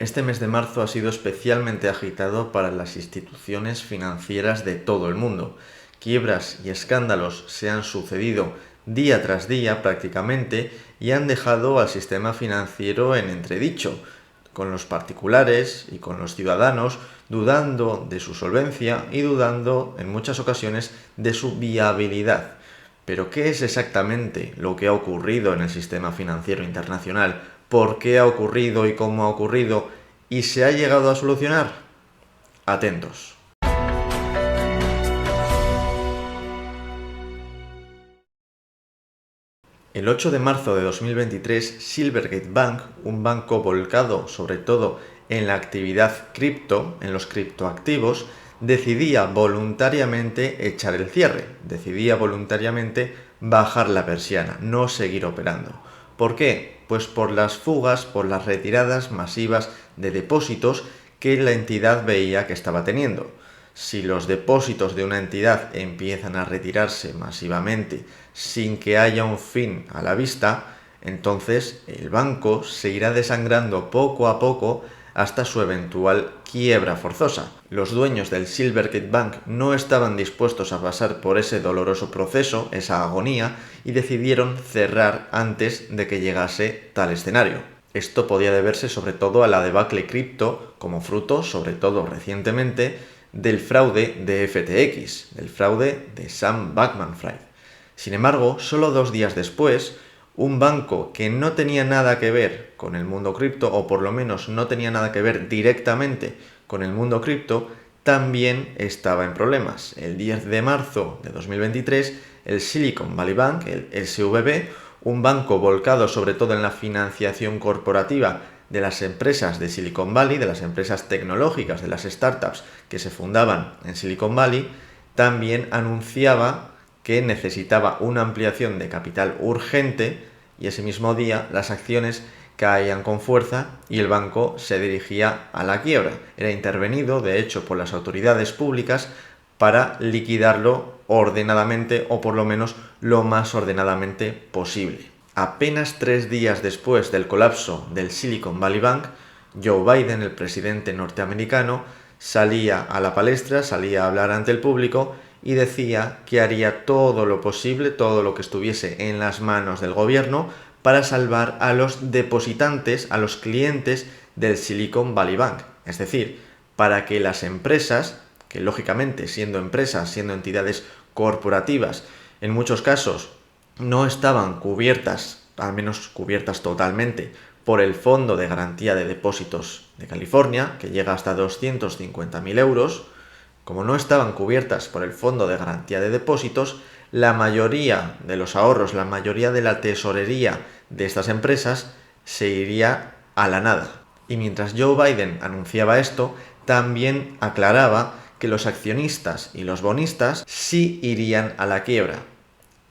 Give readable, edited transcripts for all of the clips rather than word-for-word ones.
Este mes de marzo ha sido especialmente agitado para las instituciones financieras de todo el mundo. Quiebras y escándalos se han sucedido día tras día prácticamente y han dejado al sistema financiero en entredicho, con los particulares y con los ciudadanos dudando de su solvencia y dudando en muchas ocasiones de su viabilidad. Pero ¿qué es exactamente lo que ha ocurrido en el sistema financiero internacional? ¿Por qué ha ocurrido y cómo ha ocurrido? ¿Y se ha llegado a solucionar? Atentos. El 8 de marzo de 2023, Silvergate Bank, un banco volcado sobre todo en la actividad cripto, en los criptoactivos, decidía voluntariamente echar el cierre, decidía voluntariamente bajar la persiana, no seguir operando. ¿Por qué? Pues por las fugas, por las retiradas masivas de depósitos que la entidad veía que estaba teniendo. Si los depósitos de una entidad empiezan a retirarse masivamente sin que haya un fin a la vista, entonces el banco se irá desangrando poco a poco hasta su eventual quiebra forzosa. Los dueños del Silvergate Bank no estaban dispuestos a pasar por ese doloroso proceso, esa agonía, y decidieron cerrar antes de que llegase tal escenario. Esto podía deberse sobre todo a la debacle cripto, como fruto, sobre todo recientemente, del fraude de FTX, del fraude de Sam Bankman-Fried. Sin embargo, solo 2 días después, un banco que no tenía nada que ver con el mundo cripto, o por lo menos no tenía nada que ver directamente con el mundo cripto, también estaba en problemas. El 10 de marzo de 2023, el Silicon Valley Bank, el SVB, un banco volcado sobre todo en la financiación corporativa de las empresas de Silicon Valley, de las empresas tecnológicas, de las startups que se fundaban en Silicon Valley, también anunciaba que necesitaba una ampliación de capital urgente y ese mismo día las acciones caían con fuerza y el banco se dirigía a la quiebra. Era intervenido, de hecho, por las autoridades públicas para liquidarlo ordenadamente o por lo menos lo más ordenadamente posible. Apenas 3 días después del colapso del Silicon Valley Bank, Joe Biden, el presidente norteamericano, salía a la palestra, salía a hablar ante el público y decía que haría todo lo posible, todo lo que estuviese en las manos del gobierno para salvar a los depositantes, a los clientes del Silicon Valley Bank. Es decir, para que las empresas, que lógicamente siendo empresas, siendo entidades corporativas, en muchos casos no estaban cubiertas, al menos cubiertas totalmente, por el Fondo de Garantía de Depósitos de California, que llega hasta 250.000 euros, como no estaban cubiertas por el Fondo de Garantía de Depósitos, la mayoría de los ahorros, la mayoría de la tesorería de estas empresas se iría a la nada. Y mientras Joe Biden anunciaba esto, también aclaraba que los accionistas y los bonistas sí irían a la quiebra.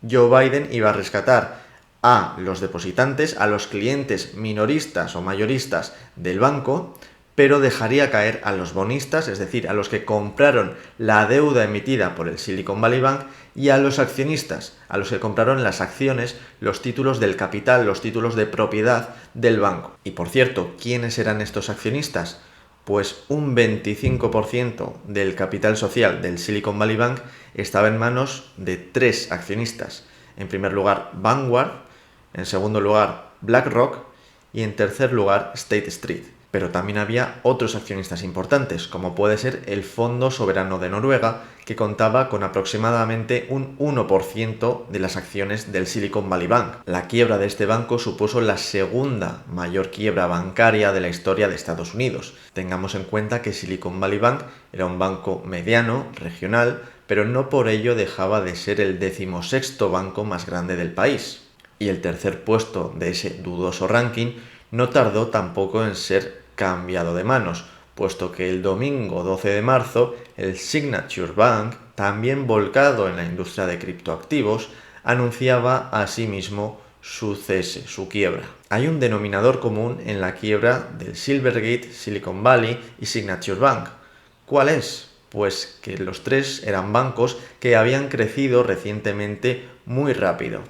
Joe Biden iba a rescatar a los depositantes, a los clientes minoristas o mayoristas del banco, pero dejaría caer a los bonistas, es decir, a los que compraron la deuda emitida por el Silicon Valley Bank, y a los accionistas, a los que compraron las acciones, los títulos del capital, los títulos de propiedad del banco. Y por cierto, ¿quiénes eran estos accionistas? Pues un 25% del capital social del Silicon Valley Bank estaba en manos de 3 accionistas. En primer lugar, Vanguard, en segundo lugar, BlackRock y en tercer lugar, State Street. Pero también había otros accionistas importantes, como puede ser el Fondo Soberano de Noruega, que contaba con aproximadamente un 1% de las acciones del Silicon Valley Bank. La quiebra de este banco supuso la segunda mayor quiebra bancaria de la historia de Estados Unidos. Tengamos en cuenta que Silicon Valley Bank era un banco mediano, regional, pero no por ello dejaba de ser el 16º banco más grande del país. Y el tercer puesto de ese dudoso ranking no tardó tampoco en ser cambiado de manos, puesto que el domingo 12 de marzo el Signature Bank, también volcado en la industria de criptoactivos, anunciaba asimismo su cese, su quiebra. Hay un denominador común en la quiebra del Silvergate, Silicon Valley y Signature Bank. ¿Cuál es? Pues que los 3 eran bancos que habían crecido recientemente muy rápido.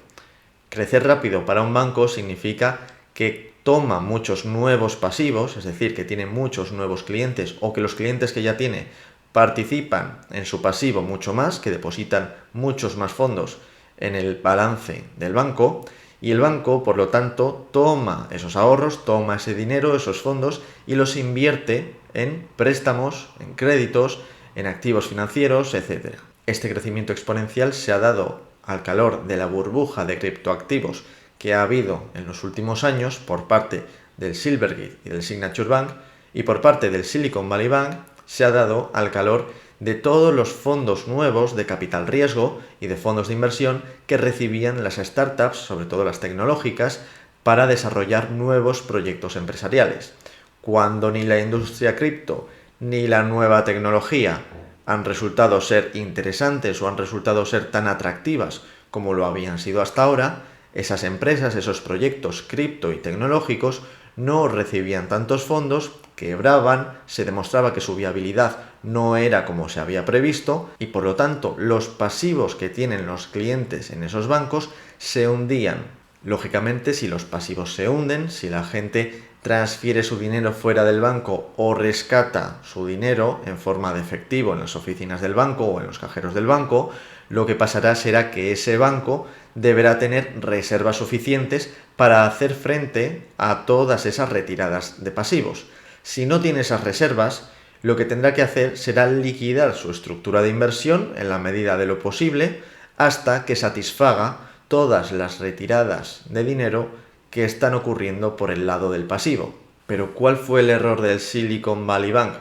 Crecer rápido para un banco significa que toma muchos nuevos pasivos, es decir, que tiene muchos nuevos clientes o que los clientes que ya tiene participan en su pasivo mucho más, que depositan muchos más fondos en el balance del banco, y el banco, por lo tanto, toma esos ahorros, toma ese dinero, esos fondos, y los invierte en préstamos, en créditos, en activos financieros, etc. Este crecimiento exponencial se ha dado al calor de la burbuja de criptoactivos que ha habido en los últimos años por parte del Silvergate y del Signature Bank, y por parte del Silicon Valley Bank se ha dado al calor de todos los fondos nuevos de capital riesgo y de fondos de inversión que recibían las startups, sobre todo las tecnológicas, para desarrollar nuevos proyectos empresariales. Cuando ni la industria cripto ni la nueva tecnología han resultado ser interesantes o han resultado ser tan atractivas como lo habían sido hasta ahora, esas empresas, esos proyectos cripto y tecnológicos no recibían tantos fondos, quebraban, se demostraba que su viabilidad no era como se había previsto y por lo tanto los pasivos que tienen los clientes en esos bancos se hundían. Lógicamente, si los pasivos se hunden, si la gente transfiere su dinero fuera del banco o rescata su dinero en forma de efectivo en las oficinas del banco o en los cajeros del banco, lo que pasará será que ese banco deberá tener reservas suficientes para hacer frente a todas esas retiradas de pasivos. Si no tiene esas reservas, lo que tendrá que hacer será liquidar su estructura de inversión en la medida de lo posible hasta que satisfaga todas las retiradas de dinero que están ocurriendo por el lado del pasivo. Pero ¿cuál fue el error del Silicon Valley Bank?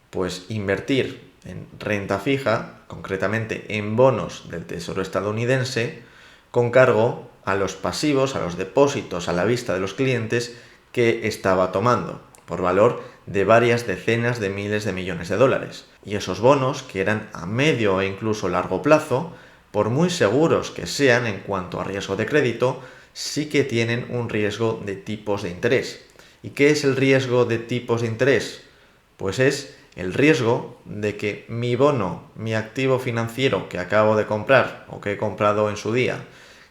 Pues invertir en renta fija, concretamente en bonos del Tesoro estadounidense, con cargo a los pasivos, a los depósitos a la vista de los clientes que estaba tomando, por valor de varias decenas de miles de millones de dólares. Y esos bonos, que eran a medio e incluso largo plazo, por muy seguros que sean en cuanto a riesgo de crédito, sí que tienen un riesgo de tipos de interés. ¿Y qué es el riesgo de tipos de interés? Pues es el riesgo de que mi bono, mi activo financiero que acabo de comprar o que he comprado en su día,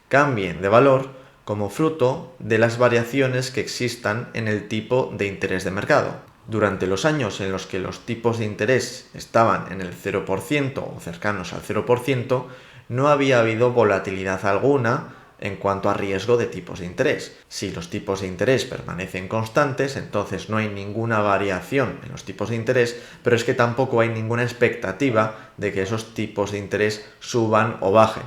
cambie de valor como fruto de las variaciones que existan en el tipo de interés de mercado. Durante los años en los que los tipos de interés estaban en el 0% o cercanos al 0%, no había habido volatilidad alguna en cuanto a riesgo de tipos de interés. Si los tipos de interés permanecen constantes, entonces no hay ninguna variación en los tipos de interés, pero es que tampoco hay ninguna expectativa de que esos tipos de interés suban o bajen.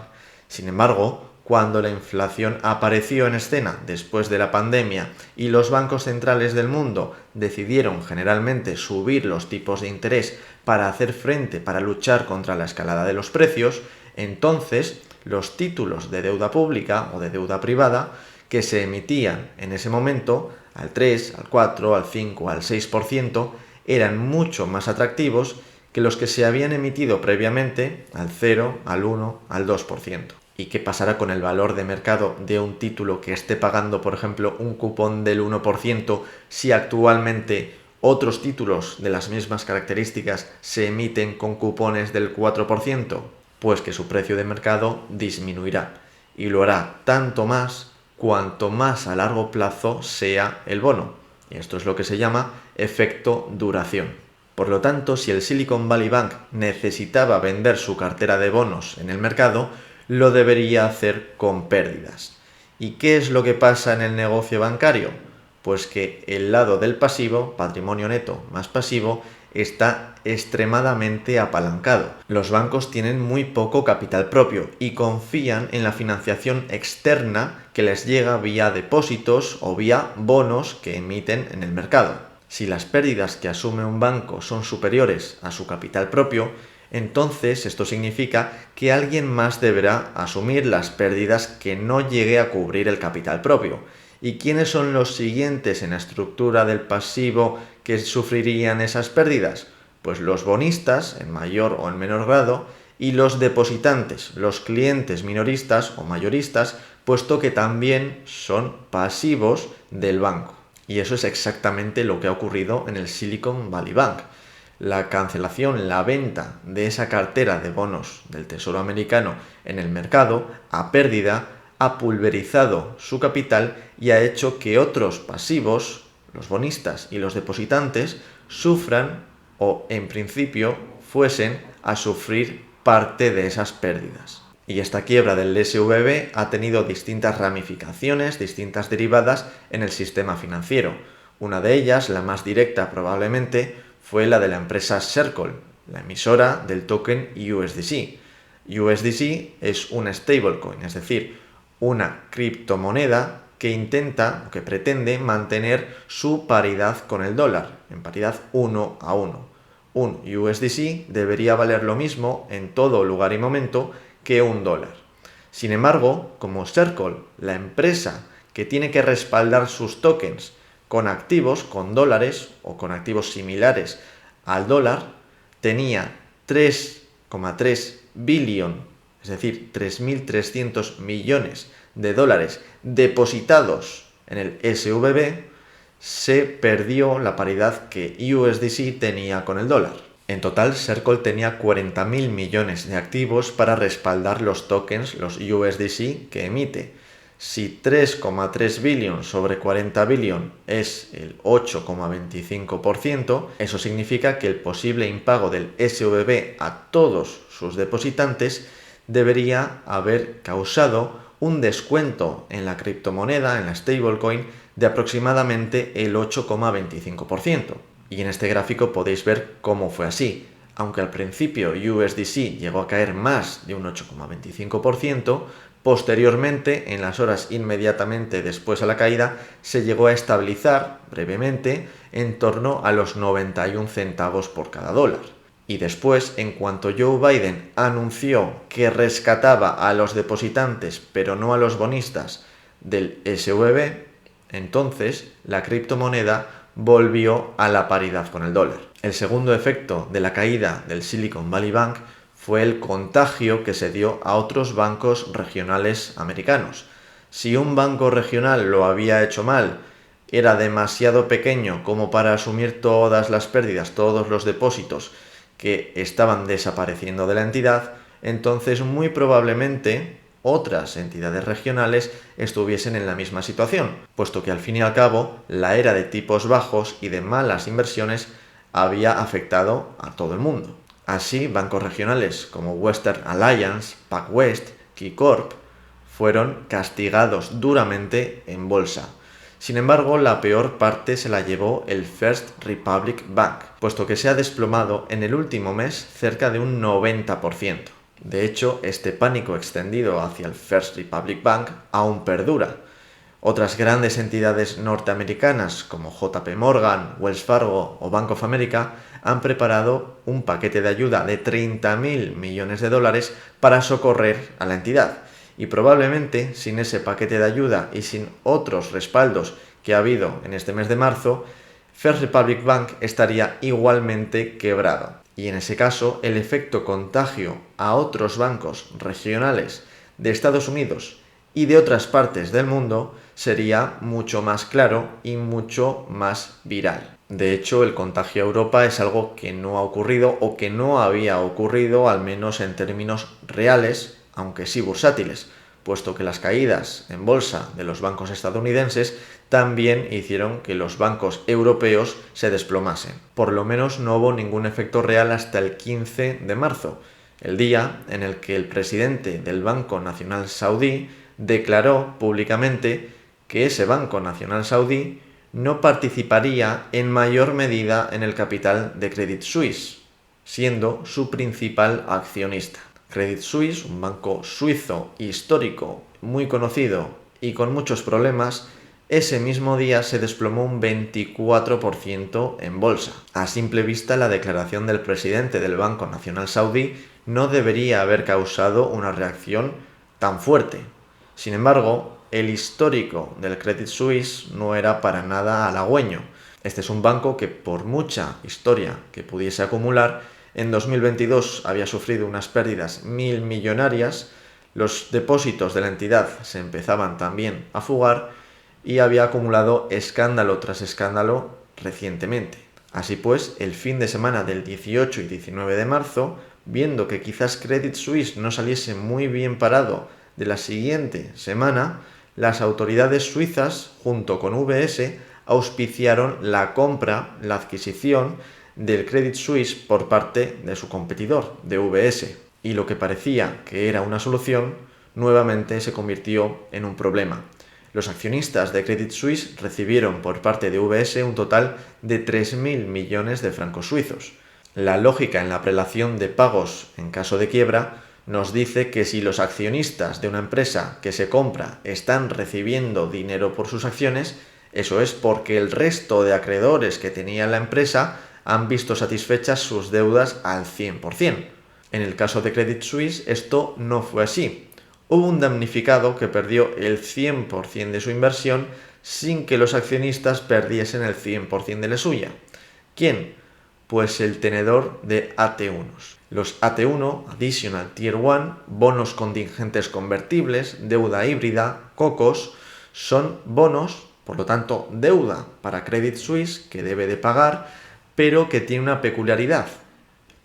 Sin embargo, cuando la inflación apareció en escena después de la pandemia y los bancos centrales del mundo decidieron generalmente subir los tipos de interés para hacer frente, para luchar contra la escalada de los precios, entonces los títulos de deuda pública o de deuda privada que se emitían en ese momento al 3, al 4, al 5, al 6% eran mucho más atractivos que los que se habían emitido previamente al 0, al 1, al 2%. ¿Y qué pasará con el valor de mercado de un título que esté pagando, por ejemplo, un cupón del 1% si actualmente otros títulos de las mismas características se emiten con cupones del 4%? Pues que su precio de mercado disminuirá y lo hará tanto más cuanto más a largo plazo sea el bono. Y esto es lo que se llama efecto duración. Por lo tanto, si el Silicon Valley Bank necesitaba vender su cartera de bonos en el mercado, lo debería hacer con pérdidas. ¿Y qué es lo que pasa en el negocio bancario? Pues que el lado del pasivo, patrimonio neto más pasivo, está extremadamente apalancado. Los bancos tienen muy poco capital propio y confían en la financiación externa que les llega vía depósitos o vía bonos que emiten en el mercado. Si las pérdidas que asume un banco son superiores a su capital propio, entonces esto significa que alguien más deberá asumir las pérdidas que no llegue a cubrir el capital propio. ¿Y quiénes son los siguientes en la estructura del pasivo que sufrirían esas pérdidas? Pues los bonistas, en mayor o en menor grado, y los depositantes, los clientes minoristas o mayoristas, puesto que también son pasivos del banco. Y eso es exactamente lo que ha ocurrido en el Silicon Valley Bank. La cancelación, la venta de esa cartera de bonos del Tesoro americano en el mercado a pérdida ha pulverizado su capital y ha hecho que otros pasivos, los bonistas y los depositantes, sufran o, en principio, fuesen a sufrir parte de esas pérdidas. Y esta quiebra del SVB ha tenido distintas ramificaciones, distintas derivadas en el sistema financiero. Una de ellas, la más directa probablemente, fue la de la empresa Circle, la emisora del token USDC. USDC es una stablecoin, es decir, una criptomoneda que intenta o que pretende mantener su paridad con el dólar, en paridad 1 a 1. Un USDC debería valer lo mismo en todo lugar y momento que un dólar. Sin embargo, como Circle, la empresa que tiene que respaldar sus tokens con activos, con dólares o con activos similares al dólar, tenía 3,3 billón, es decir, 3.300 millones de dólares depositados en el SVB, se perdió la paridad que USDC tenía con el dólar. En total, Circle tenía 40.000 millones de activos para respaldar los tokens, los USDC que emite. Si 3,3 billion sobre 40 billion es el 8,25%, eso significa que el posible impago del SVB a todos sus depositantes debería haber causado un descuento en la criptomoneda, en la stablecoin, de aproximadamente el 8,25%. Y en este gráfico podéis ver cómo fue así. Aunque al principio USDC llegó a caer más de un 8,25%, posteriormente, en las horas inmediatamente después a la caída, se llegó a estabilizar brevemente en torno a los 91 centavos por cada dólar. Y después, en cuanto Joe Biden anunció que rescataba a los depositantes, pero no a los bonistas del SVB, entonces la criptomoneda volvió a la paridad con el dólar. El segundo efecto de la caída del Silicon Valley Bank fue el contagio que se dio a otros bancos regionales americanos. Si un banco regional lo había hecho mal, era demasiado pequeño como para asumir todas las pérdidas, todos los depósitos que estaban desapareciendo de la entidad, entonces muy probablemente otras entidades regionales estuviesen en la misma situación, puesto que al fin y al cabo la era de tipos bajos y de malas inversiones había afectado a todo el mundo. Así, bancos regionales como Western Alliance, PacWest, KeyCorp fueron castigados duramente en bolsa. Sin embargo, la peor parte se la llevó el First Republic Bank, puesto que se ha desplomado en el último mes cerca de un 90%. De hecho, este pánico extendido hacia el First Republic Bank aún perdura. Otras grandes entidades norteamericanas como JP Morgan, Wells Fargo o Bank of America han preparado un paquete de ayuda de 30.000 millones de dólares para socorrer a la entidad. Y probablemente sin ese paquete de ayuda y sin otros respaldos que ha habido en este mes de marzo, First Republic Bank estaría igualmente quebrado. Y en ese caso, el efecto contagio a otros bancos regionales de Estados Unidos y de otras partes del mundo sería mucho más claro y mucho más viral. De hecho, el contagio a Europa es algo que no ha ocurrido o que no había ocurrido, al menos en términos reales, aunque sí bursátiles, puesto que las caídas en bolsa de los bancos estadounidenses también hicieron que los bancos europeos se desplomasen. Por lo menos no hubo ningún efecto real hasta el 15 de marzo, el día en el que el presidente del Banco Nacional Saudí declaró públicamente que ese Banco Nacional Saudí no participaría en mayor medida en el capital de Credit Suisse, siendo su principal accionista. Credit Suisse, un banco suizo histórico, muy conocido y con muchos problemas, ese mismo día se desplomó un 24% en bolsa. A simple vista, la declaración del presidente del Banco Nacional Saudí no debería haber causado una reacción tan fuerte. Sin embargo, el histórico del Credit Suisse no era para nada halagüeño. Este es un banco que, por mucha historia que pudiese acumular, en 2022 había sufrido unas pérdidas millonarias, los depósitos de la entidad se empezaban también a fugar y había acumulado escándalo tras escándalo recientemente. Así pues, el fin de semana del 18 y 19 de marzo, viendo que quizás Credit Suisse no saliese muy bien parado de la siguiente semana, las autoridades suizas, junto con UBS, auspiciaron la compra, la adquisición del Credit Suisse por parte de su competidor, de UBS. Y lo que parecía que era una solución, nuevamente se convirtió en un problema. Los accionistas de Credit Suisse recibieron por parte de UBS un total de 3.000 millones de francos suizos. La lógica en la prelación de pagos en caso de quiebra nos dice que si los accionistas de una empresa que se compra están recibiendo dinero por sus acciones, eso es porque el resto de acreedores que tenía la empresa han visto satisfechas sus deudas al 100%. En el caso de Credit Suisse esto no fue así. Hubo un damnificado que perdió el 100% de su inversión sin que los accionistas perdiesen el 100% de la suya. ¿Quién? Pues el tenedor de AT1s. Los AT1, Additional Tier 1, bonos contingentes convertibles, deuda híbrida, COCOs, son bonos, por lo tanto deuda para Credit Suisse que debe de pagar, pero que tiene una peculiaridad.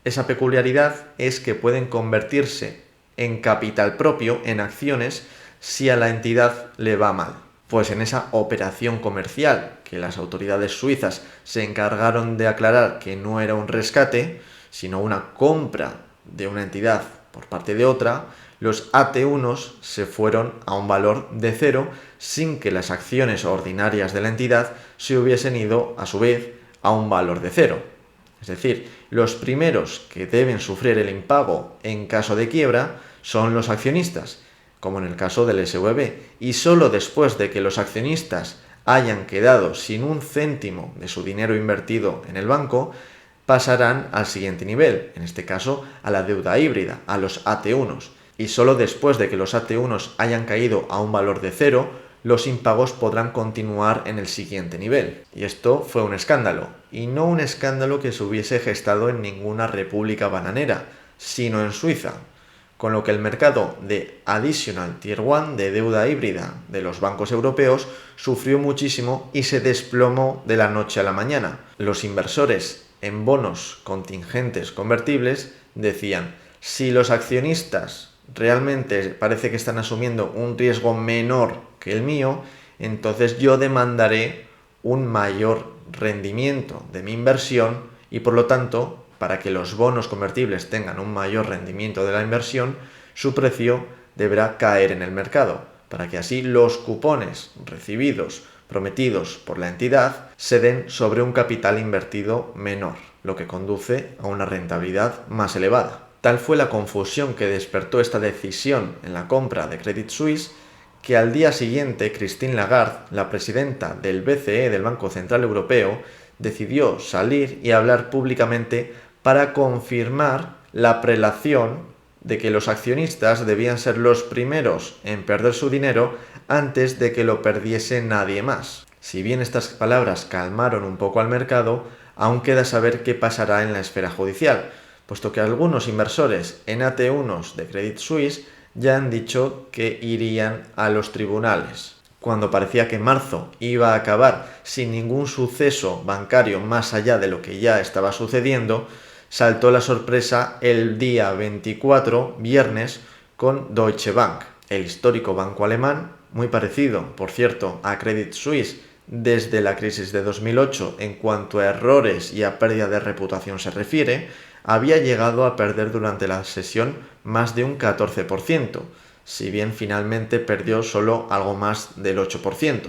Esa peculiaridad es que pueden convertirse en capital propio, en acciones, si a la entidad le va mal. Pues en esa operación comercial que las autoridades suizas se encargaron de aclarar que no era un rescate, sino una compra de una entidad por parte de otra, los AT1s se fueron a un valor de 0 sin que las acciones ordinarias de la entidad se hubiesen ido a su vez a un valor de 0. Es decir, los primeros que deben sufrir el impago en caso de quiebra son los accionistas, como en el caso del SVB, y solo después de que los accionistas hayan quedado sin un céntimo de su dinero invertido en el banco, pasarán al siguiente nivel, en este caso a la deuda híbrida, a los AT1s, y solo después de que los AT1s hayan caído a un valor de 0, los impagos podrán continuar en el siguiente nivel. Y esto fue un escándalo, y no un escándalo que se hubiese gestado en ninguna república bananera, sino en Suiza, con lo que el mercado de Additional Tier 1 de deuda híbrida de los bancos europeos sufrió muchísimo y se desplomó de la noche a la mañana. Los inversores en bonos contingentes convertibles decían, si los accionistas realmente parece que están asumiendo un riesgo menor que el mío, entonces yo demandaré un mayor rendimiento de mi inversión y por lo tanto, para que los bonos convertibles tengan un mayor rendimiento de la inversión, su precio deberá caer en el mercado, para que así los cupones recibidos, prometidos por la entidad, se den sobre un capital invertido menor, lo que conduce a una rentabilidad más elevada. Tal fue la confusión que despertó esta decisión en la compra de Credit Suisse, que al día siguiente Christine Lagarde, la presidenta del BCE, del Banco Central Europeo, decidió salir y hablar públicamente para confirmar la prelación de que los accionistas debían ser los primeros en perder su dinero antes de que lo perdiese nadie más. Si bien estas palabras calmaron un poco al mercado, aún queda saber qué pasará en la esfera judicial, puesto que algunos inversores en AT1s de Credit Suisse ya han dicho que irían a los tribunales. Cuando parecía que marzo iba a acabar sin ningún suceso bancario más allá de lo que ya estaba sucediendo, saltó la sorpresa el día 24, viernes, con Deutsche Bank, el histórico banco alemán, muy parecido, por cierto, a Credit Suisse desde la crisis de 2008 en cuanto a errores y a pérdida de reputación se refiere, había llegado a perder durante la sesión más de un 14%, si bien finalmente perdió solo algo más del 8%.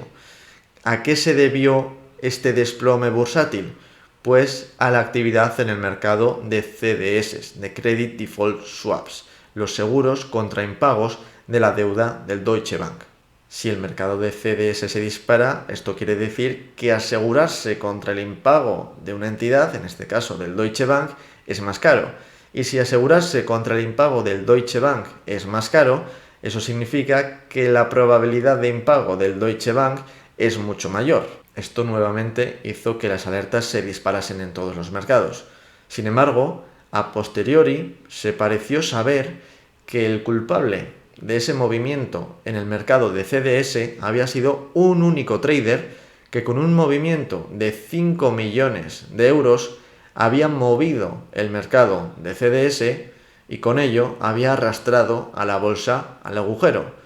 ¿A qué se debió este desplome bursátil? Pues a la actividad en el mercado de CDS, de Credit Default Swaps, los seguros contra impagos de la deuda del Deutsche Bank. Si el mercado de CDS se dispara, esto quiere decir que asegurarse contra el impago de una entidad, en este caso del Deutsche Bank, es más caro. Y si asegurarse contra el impago del Deutsche Bank es más caro, eso significa que la probabilidad de impago del Deutsche Bank es mucho mayor. Esto nuevamente hizo que las alertas se disparasen en todos los mercados. Sin embargo, a posteriori se pareció saber que el culpable de ese movimiento en el mercado de CDS había sido un único trader que con un movimiento de 5 millones de euros había movido el mercado de CDS y con ello había arrastrado a la bolsa al agujero.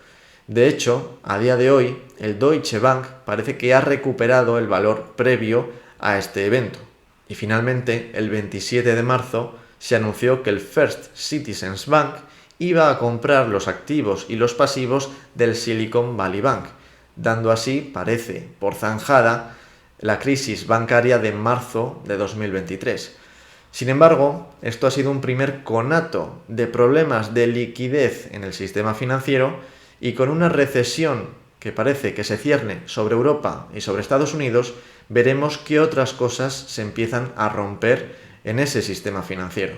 De hecho, a día de hoy, el Deutsche Bank parece que ha recuperado el valor previo a este evento. Y finalmente, el 27 de marzo, se anunció que el First Citizens Bank iba a comprar los activos y los pasivos del Silicon Valley Bank, dando así, parece, por zanjada, la crisis bancaria de marzo de 2023. Sin embargo, esto ha sido un primer conato de problemas de liquidez en el sistema financiero y con una recesión que parece que se cierne sobre Europa y sobre Estados Unidos, veremos qué otras cosas se empiezan a romper en ese sistema financiero.